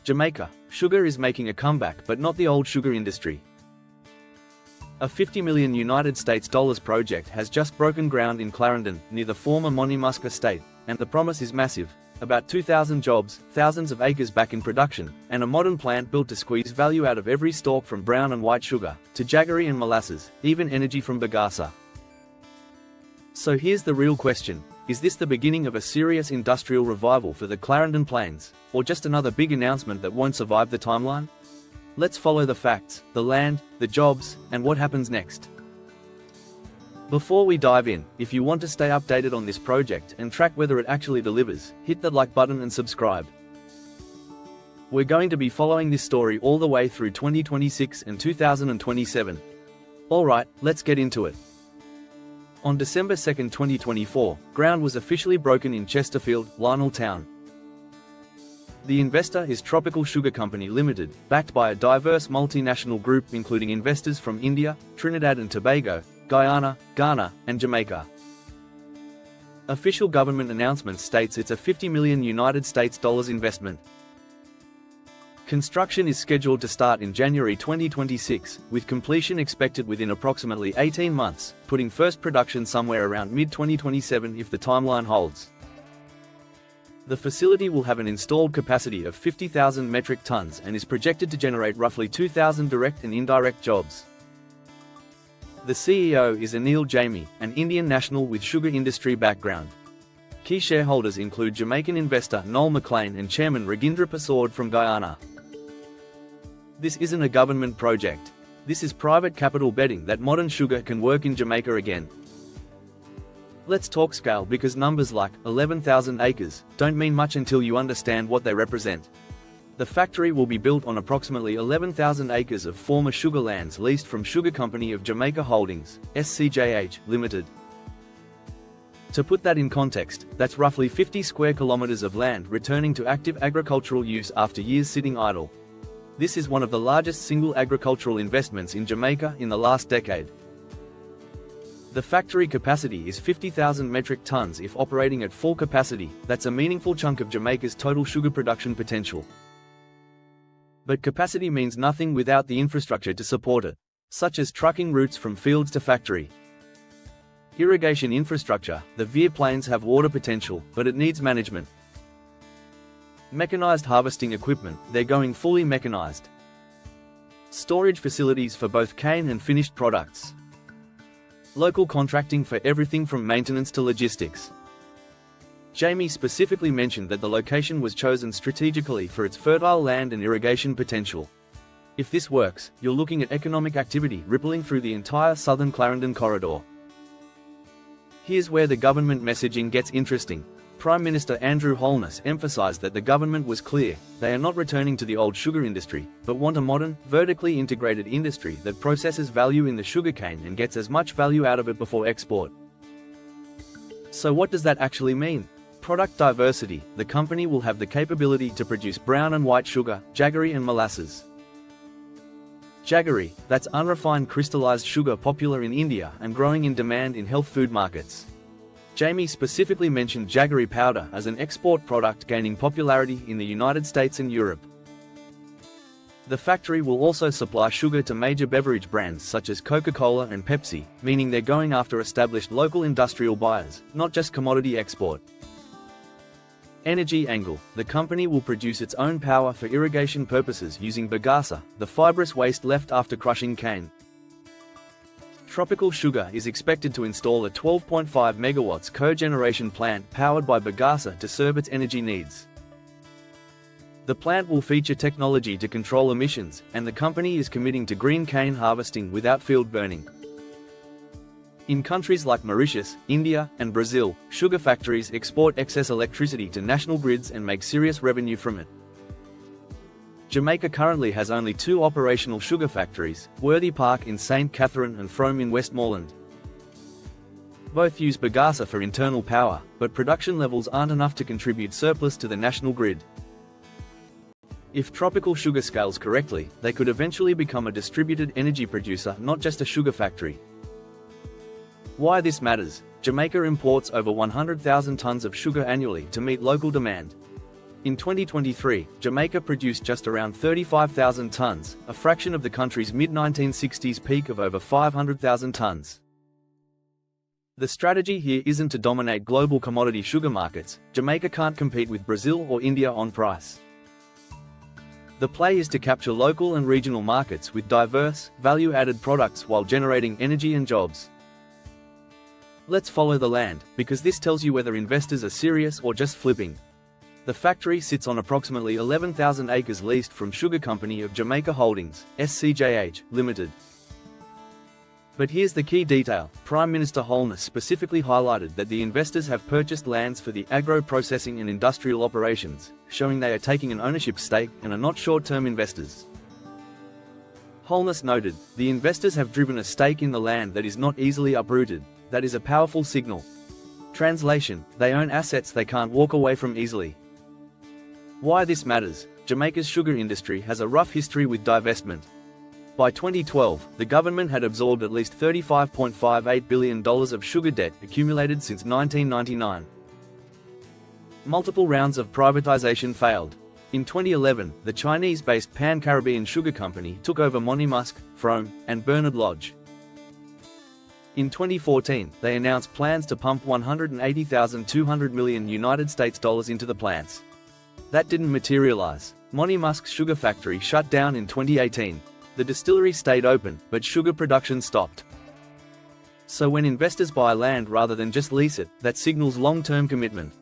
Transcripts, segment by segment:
Jamaica, sugar is making a comeback, but not the old sugar industry. A $50 million United States dollars project has just broken ground in Clarendon, near the former Monymusk estate, and the promise is massive. About 2,000 jobs, thousands of acres back in production, and a modern plant built to squeeze value out of every stalk from brown and white sugar, to jaggery and molasses, even energy from bagasse. So here's the real question. Is this the beginning of a serious industrial revival for the Clarendon Plains, or just another big announcement that won't survive the timeline? Let's follow the facts, the land, the jobs, and what happens next. Before we dive in, if you want to stay updated on this project and track whether it actually delivers, hit that like button and subscribe. We're going to be following this story all the way through 2026 and 2027. Alright, let's get into it. On December 2, 2024, ground was officially broken in Chesterfield, Lionel Town. The investor is Tropical Sugar Company Limited, backed by a diverse multinational group including investors from India, Trinidad and Tobago, Guyana, Ghana, and Jamaica. Official government announcement states it's a $50 million United States dollars investment. Construction is scheduled to start in January 2026, with completion expected within approximately 18 months, putting first production somewhere around mid-2027 if the timeline holds. The facility will have an installed capacity of 50,000 metric tons and is projected to generate roughly 2,000 direct and indirect jobs. The CEO is Anil Jamie, an Indian national with sugar industry background. Key shareholders include Jamaican investor Noel McLean and chairman Regindra Prasad from Guyana. This isn't a government project. This is private capital betting that modern sugar can work in Jamaica again. Let's talk scale, because numbers like 11,000 acres don't mean much until you understand what they represent. The factory will be built on approximately 11,000 acres of former sugar lands leased from Sugar Company of Jamaica Holdings, SCJH, Limited. To put that in context, that's roughly 50 square kilometers of land returning to active agricultural use after years sitting idle. This is one of the largest single agricultural investments in Jamaica in the last decade. The factory capacity is 50,000 metric tons if operating at full capacity. That's a meaningful chunk of Jamaica's total sugar production potential. But capacity means nothing without the infrastructure to support it, such as trucking routes from fields to factory. Irrigation infrastructure, the Vere plains have water potential, but it needs management. Mechanized harvesting equipment, they're going fully mechanized. Storage facilities for both cane and finished products. Local contracting for everything from maintenance to logistics. Jamie specifically mentioned that the location was chosen strategically for its fertile land and irrigation potential. If this works, you're looking at economic activity rippling through the entire southern Clarendon corridor. Here's where the government messaging gets interesting. Prime Minister Andrew Holness emphasized that the government was clear: they are not returning to the old sugar industry, but want a modern, vertically integrated industry that processes value in the sugarcane and gets as much value out of it before export. So what does that actually mean? Product diversity. The company will have the capability to produce brown and white sugar, jaggery and molasses. Jaggery, that's unrefined crystallized sugar popular in India and growing in demand in health food markets. Jamie specifically mentioned jaggery powder as an export product gaining popularity in the United States and Europe. The factory will also supply sugar to major beverage brands such as Coca-Cola and Pepsi, meaning they're going after established local industrial buyers, not just commodity export. Energy angle. The company will produce its own power for irrigation purposes using bagasse, the fibrous waste left after crushing cane. Tropical Sugar is expected to install a 12.5 megawatts cogeneration plant powered by bagasse to serve its energy needs. The plant will feature technology to control emissions, and the company is committing to green cane harvesting without field burning. In countries like Mauritius, India, and Brazil, sugar factories export excess electricity to national grids and make serious revenue from it. Jamaica currently has only 2 operational sugar factories, Worthy Park in St. Catherine and Frome in Westmoreland. Both use bagasse for internal power, but production levels aren't enough to contribute surplus to the national grid. If Tropical Sugar scales correctly, they could eventually become a distributed energy producer, not just a sugar factory. Why this matters: Jamaica imports over 100,000 tons of sugar annually to meet local demand. In 2023, Jamaica produced just around 35,000 tons, a fraction of the country's mid-1960s peak of over 500,000 tons. The strategy here isn't to dominate global commodity sugar markets. Jamaica can't compete with Brazil or India on price. The play is to capture local and regional markets with diverse, value-added products while generating energy and jobs. Let's follow the land, because this tells you whether investors are serious or just flipping. The factory sits on approximately 11,000 acres leased from Sugar Company of Jamaica Holdings, SCJH, Limited. But here's the key detail. Prime Minister Holness specifically highlighted that the investors have purchased lands for the agro-processing and industrial operations, showing they are taking an ownership stake and are not short-term investors. Holness noted, the investors have driven a stake in the land that is not easily uprooted. That is a powerful signal. Translation, they own assets they can't walk away from easily. Why this matters? Jamaica's sugar industry has a rough history with divestment. By 2012, the government had absorbed at least $35.58 billion of sugar debt accumulated since 1999. Multiple rounds of privatization failed. In 2011, the Chinese-based Pan-Caribbean Sugar Company took over Monymusk, Frome, and Bernard Lodge. In 2014, they announced plans to pump $180,200 million into the plants. That didn't materialize. Monymusk's sugar factory shut down in 2018. The distillery stayed open, but sugar production stopped. So when investors buy land rather than just lease it, that signals long-term commitment.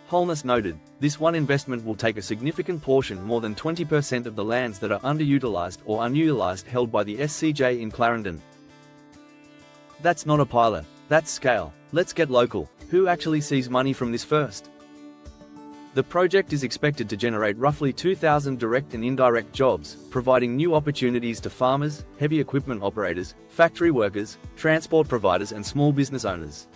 Holness noted, this one investment will take a significant portion, more than 20% of the lands that are underutilized or unutilized held by the SCJ in Clarendon. That's not a pilot, that's scale. Let's get local. Who actually sees money from this first? The project is expected to generate roughly 2,000 direct and indirect jobs, providing new opportunities to farmers, heavy equipment operators, factory workers, transport providers and small business owners.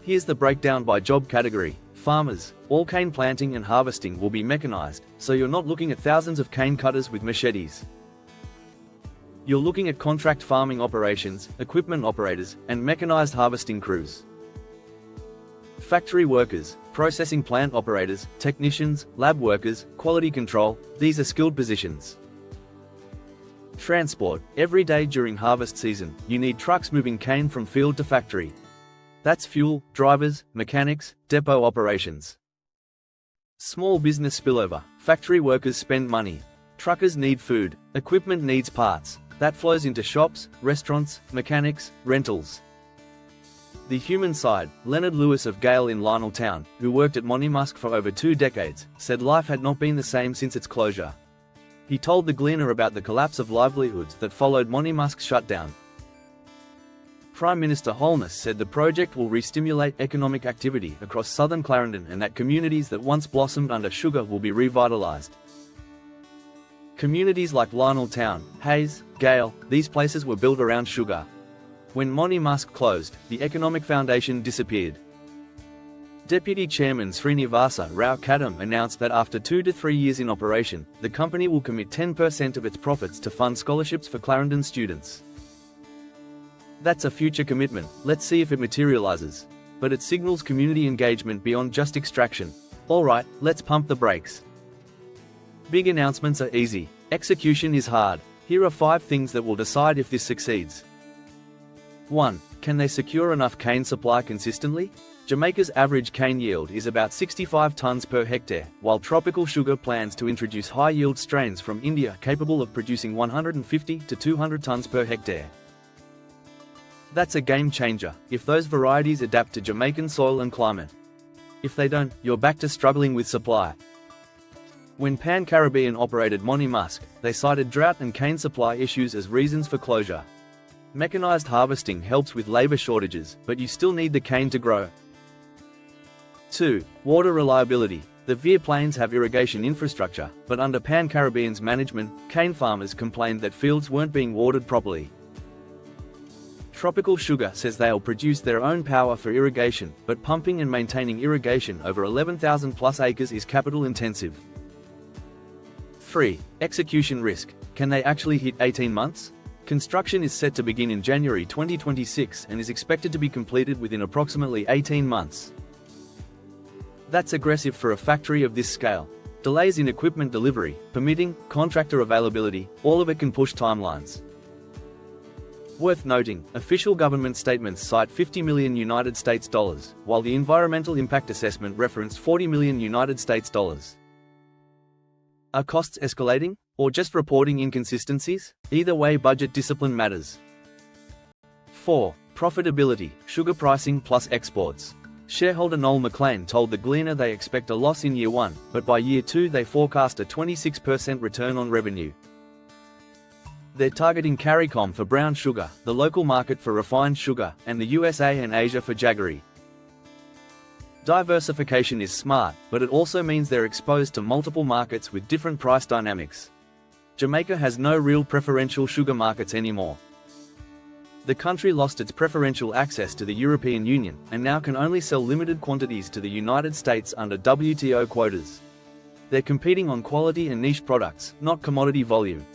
Here's the breakdown by job category. Farmers, all cane planting and harvesting will be mechanized, so you're not looking at thousands of cane cutters with machetes. You're looking at contract farming operations, equipment operators, and mechanized harvesting crews. Factory workers, processing plant operators, technicians, lab workers, quality control, these are skilled positions. Transport, every day during harvest season, you need trucks moving cane from field to factory. That's fuel, drivers, mechanics, depot operations. Small business spillover, factory workers spend money. Truckers need food, equipment needs parts. That flows into shops, restaurants, mechanics, rentals. The human side, Leonard Lewis of Gale in Lionel Town, who worked at Monymusk for over 2 decades, said life had not been the same since its closure. He told the Gleaner about the collapse of livelihoods that followed Monymusk's shutdown. Prime Minister Holness said the project will re-stimulate economic activity across southern Clarendon and that communities that once blossomed under sugar will be revitalized. Communities like Lionel Town, Hayes, Gale, these places were built around sugar. When Monymusk closed, the economic foundation disappeared. Deputy Chairman Srinivasa Rao Kadam announced that after 2 to 3 years in operation, the company will commit 10% of its profits to fund scholarships for Clarendon students. That's a future commitment, let's see if it materializes. But it signals community engagement beyond just extraction. Alright, let's pump the brakes. Big announcements are easy, execution is hard. Here are 5 things that will decide if this succeeds. 1. Can they secure enough cane supply consistently? Jamaica's average cane yield is about 65 tons per hectare, while tropical sugar plans to introduce high-yield strains from India capable of producing 150 to 200 tons per hectare. That's a game changer, if those varieties adapt to Jamaican soil and climate. If they don't, you're back to struggling with supply. When Pan-Caribbean operated Monymusk, they cited drought and cane supply issues as reasons for closure. Mechanized harvesting helps with labor shortages, but you still need the cane to grow. 2. Water reliability. The Vere plains have irrigation infrastructure, but under Pan-Caribbean's management, cane farmers complained that fields weren't being watered properly. Tropical Sugar says they'll produce their own power for irrigation, but pumping and maintaining irrigation over 11,000 plus acres is capital intensive. 3. Execution risk. Can they actually hit 18 months? Construction is set to begin in January 2026 and is expected to be completed within approximately 18 months. That's aggressive for a factory of this scale. Delays in equipment delivery, permitting, contractor availability, all of it can push timelines. Worth noting, official government statements cite $50 million United States dollars, while the environmental impact assessment referenced $40 million United States dollars. Are costs escalating, or just reporting inconsistencies? Either way, budget discipline matters. 4. Profitability, sugar pricing plus exports. Shareholder Noel McLean told the Gleaner they expect a loss in year 1, but by year 2 they forecast a 26% return on revenue. They're targeting CARICOM for brown sugar, the local market for refined sugar, and the USA and Asia for jaggery. Diversification is smart, but it also means they're exposed to multiple markets with different price dynamics. Jamaica has no real preferential sugar markets anymore. The country lost its preferential access to the European Union, and now can only sell limited quantities to the United States under WTO quotas. They're competing on quality and niche products, not commodity volume.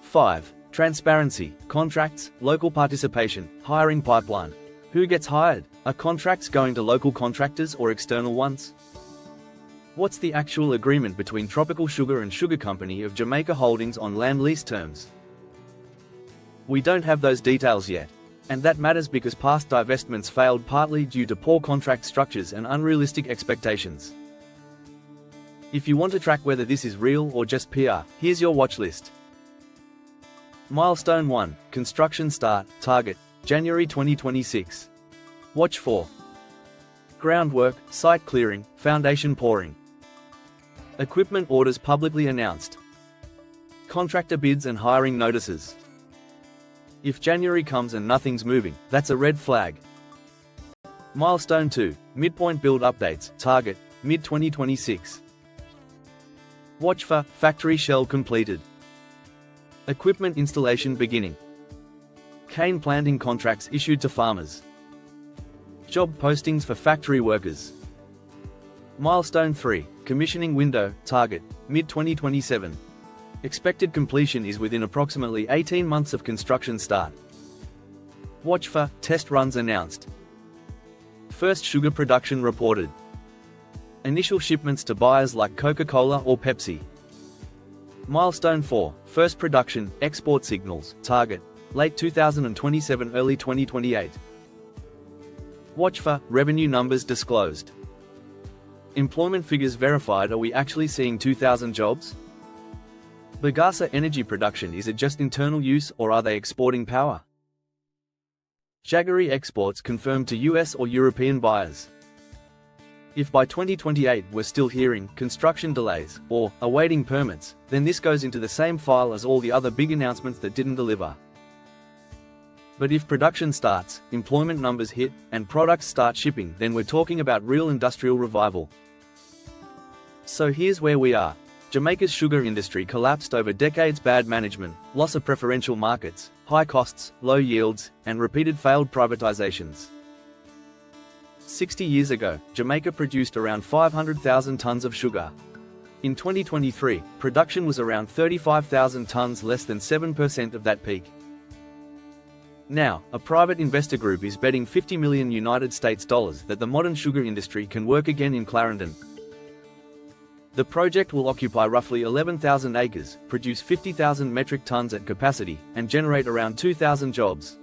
5. Transparency, contracts, local participation, hiring pipeline. Who gets hired? Are contracts going to local contractors or external ones? What's the actual agreement between Tropical Sugar and Sugar Company of Jamaica Holdings on land lease terms? We don't have those details yet. And that matters because past divestments failed partly due to poor contract structures and unrealistic expectations. If you want to track whether this is real or just PR, here's your watch list. Milestone 1, construction start, target, January 2026. Watch for groundwork, site clearing, foundation pouring. Equipment orders publicly announced. Contractor bids and hiring notices. If January comes and nothing's moving, that's a red flag. Milestone 2, midpoint build updates, target, mid-2026. Watch for factory shell completed. Equipment installation beginning. Cane planting contracts issued to farmers. Job postings for factory workers. Milestone 3, commissioning window, target, mid-2027. Expected completion is within approximately 18 months of construction start. Watch for test runs announced. First sugar production reported. Initial shipments to buyers like Coca-Cola or Pepsi. Milestone 4, first production, export signals, target, late 2027 early 2028. Watch for revenue numbers disclosed. Employment figures verified. Are we actually seeing 2,000 jobs? Bagasse energy production, is it just internal use or are they exporting power? Jaggery exports confirmed to US or European buyers. If by 2028 we're still hearing construction delays or awaiting permits, then this goes into the same file as all the other big announcements that didn't deliver. But if production starts, employment numbers hit, and products start shipping, then we're talking about real industrial revival. So here's where we are. Jamaica's sugar industry collapsed over decades: bad management, loss of preferential markets, high costs, low yields, and repeated failed privatizations. 60 years ago, Jamaica produced around 500,000 tons of sugar. In 2023, production was around 35,000 tons, less than 7% of that peak. Now, a private investor group is betting $50 million United States dollars that the modern sugar industry can work again in Clarendon. The project will occupy roughly 11,000 acres, produce 50,000 metric tons at capacity, and generate around 2,000 jobs.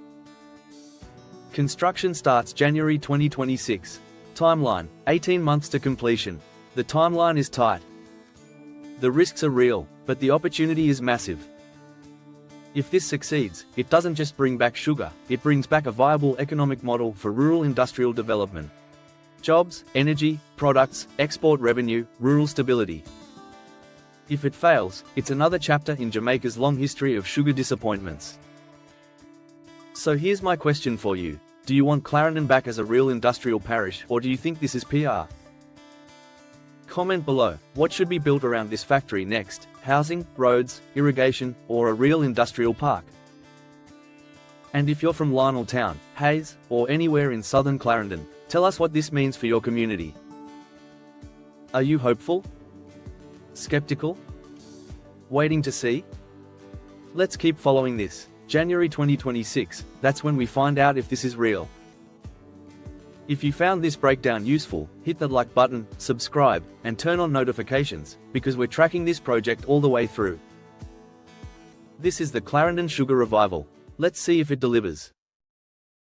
Construction starts January 2026. Timeline, 18 months to completion. The timeline is tight. The risks are real, but the opportunity is massive. If this succeeds, it doesn't just bring back sugar, it brings back a viable economic model for rural industrial development. Jobs, energy, products, export revenue, rural stability. If it fails, it's another chapter in Jamaica's long history of sugar disappointments. So here's my question for you. Do you want Clarendon back as a real industrial parish, or do you think this is PR? Comment below, what should be built around this factory next? Housing, roads, irrigation, or a real industrial park? And if you're from Lionel Town, Hayes, or anywhere in southern Clarendon, tell us what this means for your community. Are you hopeful? Skeptical? Waiting to see? Let's keep following this. January 2026, that's when we find out if this is real. If you found this breakdown useful, hit the like button, subscribe, and turn on notifications, because we're tracking this project all the way through. This is the Clarendon Sugar Revival. Let's see if it delivers.